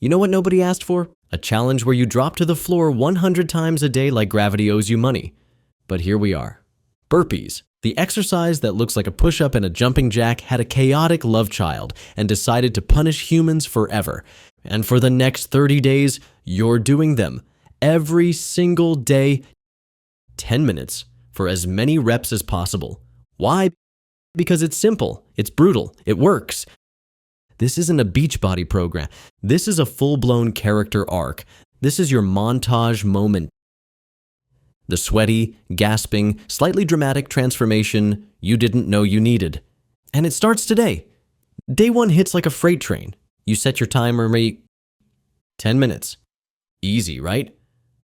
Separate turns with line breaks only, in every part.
You know what nobody asked for? A challenge where you drop to the floor 100 times a day like gravity owes you money. But here we are. Burpees, the exercise that looks like a push-up and a jumping jack, had a chaotic love child and decided to punish humans forever. And for the next 30 days, you're doing them. Every single day, 10 minutes for as many reps as possible. Why? Because it's simple, it's brutal, it works. This isn't a Beachbody program. This is a full-blown character arc. This is your montage moment. The sweaty, gasping, slightly dramatic transformation you didn't know you needed. And it starts today. Day 1 hits like a freight train. You set your timer, 10 minutes. Easy, right?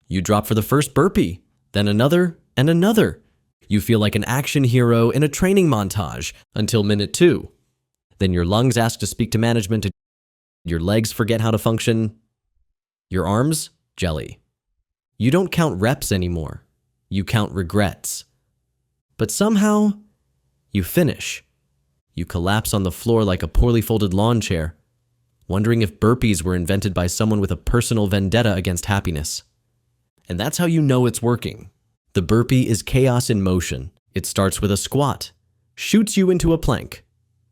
You drop for the first burpee, then another and another. You feel like an action hero in a training montage until minute 2. Then your lungs ask to speak to management. Your legs forget how to function. Your arms, jelly. You don't count reps anymore. You count regrets. But somehow, you finish. You collapse on the floor like a poorly folded lawn chair, wondering if burpees were invented by someone with a personal vendetta against happiness. And that's how you know it's working. The burpee is chaos in motion. It starts with a squat, shoots you into a plank,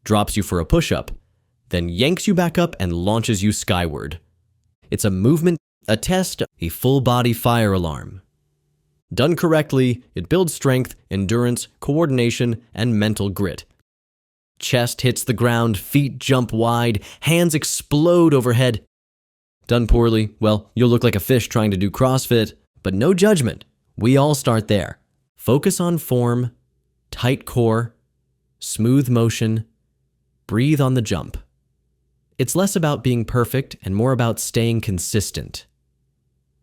drops you for a push-up, then yanks you back up and launches you skyward. It's a movement, a test, a full-body fire alarm. Done correctly, it builds strength, endurance, coordination, and mental grit. Chest hits the ground, feet jump wide, hands explode overhead. Done poorly, well, you'll look like a fish trying to do CrossFit, but no judgment. We all start there. Focus on form, tight core, smooth motion, breathe on the jump. It's less about being perfect and more about staying consistent.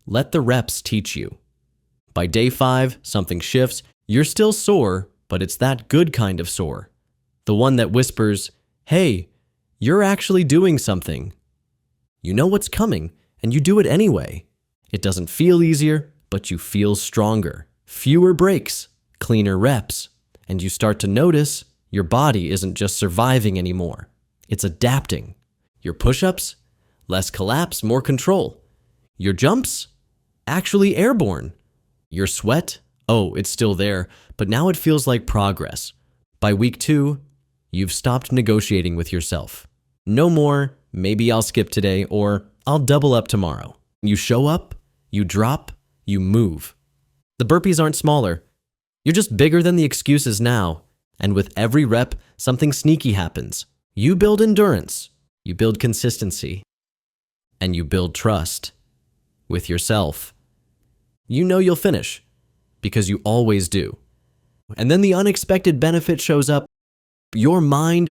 Let the reps teach you. By day 5, something shifts. You're still sore, but it's that good kind of sore. The one that whispers, hey, you're actually doing something. You know what's coming, and you do it anyway. It doesn't feel easier, but you feel stronger. Fewer breaks, cleaner reps, and you start to notice your body isn't just surviving anymore. It's adapting. Your push-ups, less collapse, more control. Your jumps, actually airborne. Your sweat, oh, it's still there, but now it feels like progress. By week 2, you've stopped negotiating with yourself. No more, maybe I'll skip today, or I'll double up tomorrow. You show up, you drop, you move. The burpees aren't smaller. You're just bigger than the excuses now. And with every rep, something sneaky happens. You build endurance, you build consistency, and you build trust with yourself. You know you'll finish, because you always do. And then the unexpected benefit shows up. Your mind.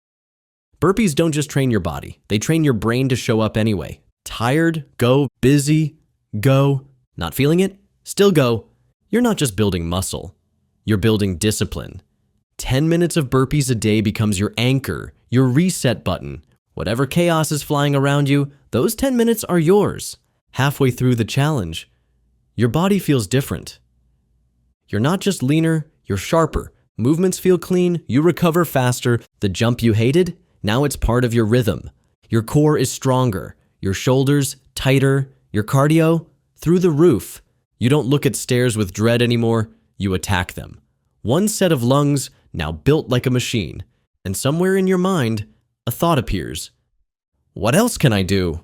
Burpees don't just train your body, they train your brain to show up anyway. Tired, go. Busy, go. Not feeling it? Still go. You're not just building muscle, you're building discipline. 10 minutes of burpees a day becomes your anchor, your reset button. Whatever chaos is flying around you, those 10 minutes are yours. Halfway through the challenge, your body feels different. You're not just leaner, you're sharper. Movements feel clean, you recover faster. The jump you hated, now it's part of your rhythm. Your core is stronger, your shoulders tighter, your cardio through the roof. You don't look at stairs with dread anymore, you attack them. One set of lungs now built like a machine, and somewhere in your mind, a thought appears. What else can I do?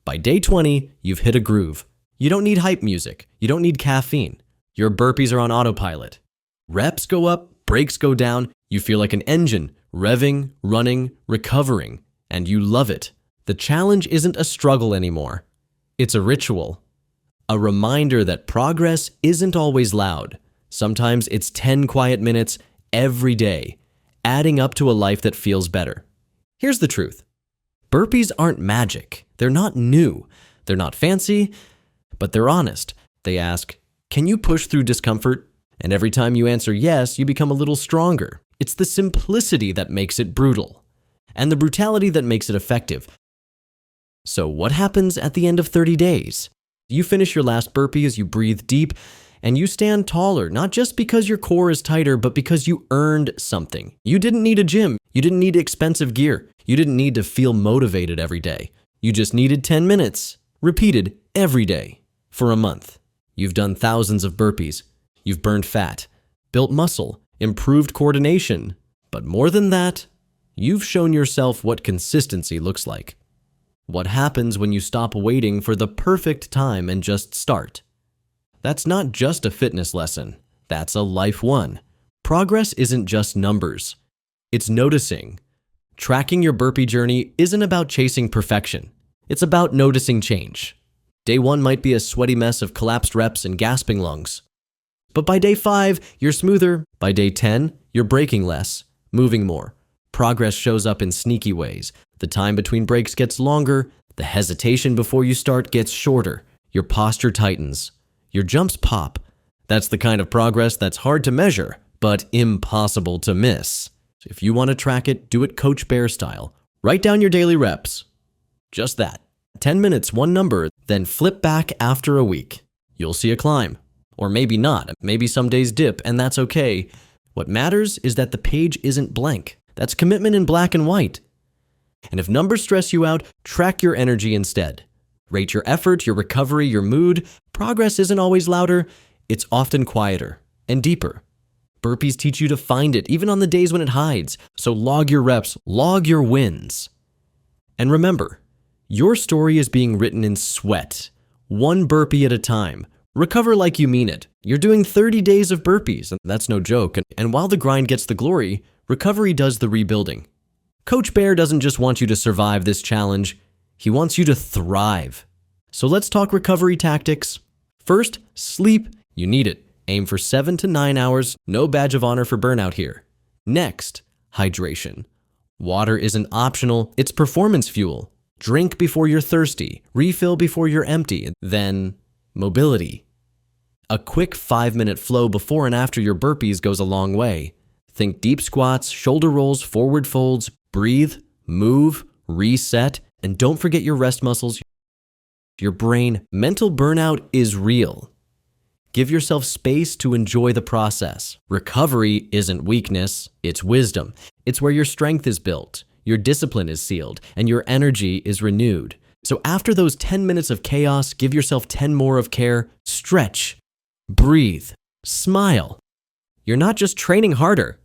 By day 20, you've hit a groove. You don't need hype music. You don't need caffeine. Your burpees are on autopilot. Reps go up, breaks go down. You feel like an engine, revving, running, recovering, and you love it. The challenge isn't a struggle anymore. It's a ritual. A reminder that progress isn't always loud. Sometimes it's 10 quiet minutes every day, adding up to a life that feels better. Here's the truth. Burpees aren't magic. They're not new. They're not fancy, but they're honest. They ask, can you push through discomfort? And every time you answer yes, you become a little stronger. It's the simplicity that makes it brutal, and the brutality that makes it effective. So what happens at the end of 30 days? You finish your last burpee as you breathe deep, and you stand taller, not just because your core is tighter, but because you earned something. You didn't need a gym. You didn't need expensive gear. You didn't need to feel motivated every day. You just needed 10 minutes, repeated every day, for a month. You've done thousands of burpees. You've burned fat, built muscle, improved coordination. But more than that, you've shown yourself what consistency looks like. What happens when you stop waiting for the perfect time and just start? That's not just a fitness lesson. That's a life one. Progress isn't just numbers. It's noticing. Tracking your burpee journey isn't about chasing perfection. It's about noticing change. Day 1 might be a sweaty mess of collapsed reps and gasping lungs. But by day 5, you're smoother. By day 10, you're breaking less, moving more. Progress shows up in sneaky ways. The time between breaks gets longer. The hesitation before you start gets shorter. Your posture tightens. Your jumps pop. That's the kind of progress that's hard to measure, but impossible to miss. If you want to track it, do it Coach Bear style. Write down your daily reps. Just that. 10 minutes, one number, then flip back after a week. You'll see a climb. Or maybe not. Maybe some days dip, and that's okay. What matters is that the page isn't blank. That's commitment in black and white. And if numbers stress you out, track your energy instead. Rate your effort, your recovery, your mood. Progress isn't always louder. It's often quieter and deeper. Burpees teach you to find it, even on the days when it hides. So log your reps, log your wins. And remember, your story is being written in sweat, one burpee at a time. Recover like you mean it. You're doing 30 days of burpees, and that's no joke. And while the grind gets the glory, recovery does the rebuilding. Coach Bear doesn't just want you to survive this challenge, he wants you to thrive. So let's talk recovery tactics. First, sleep. You need it. Aim for 7 to 9 hours, no badge of honor for burnout here. Next, hydration. Water isn't optional, it's performance fuel. Drink before you're thirsty, refill before you're empty. Then, mobility. A quick 5-minute flow before and after your burpees goes a long way. Think deep squats, shoulder rolls, forward folds, breathe, move, reset, and don't forget your rest muscles, your brain. Mental burnout is real. Give yourself space to enjoy the process. Recovery isn't weakness, it's wisdom. It's where your strength is built, your discipline is sealed, and your energy is renewed. So after those 10 minutes of chaos, give yourself 10 more of care. Stretch, breathe, smile. You're not just training harder,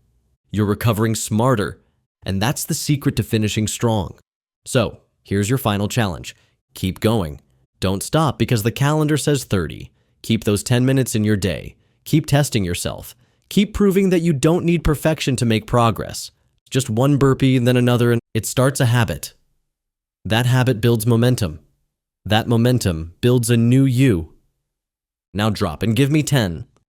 you're recovering smarter. And that's the secret to finishing strong. So here's your final challenge. Keep going. Don't stop because the calendar says 30. Keep those 10 minutes in your day. Keep testing yourself. Keep proving that you don't need perfection to make progress. Just one burpee, then another, and it starts a habit. That habit builds momentum. That momentum builds a new you. Now drop and give me 10.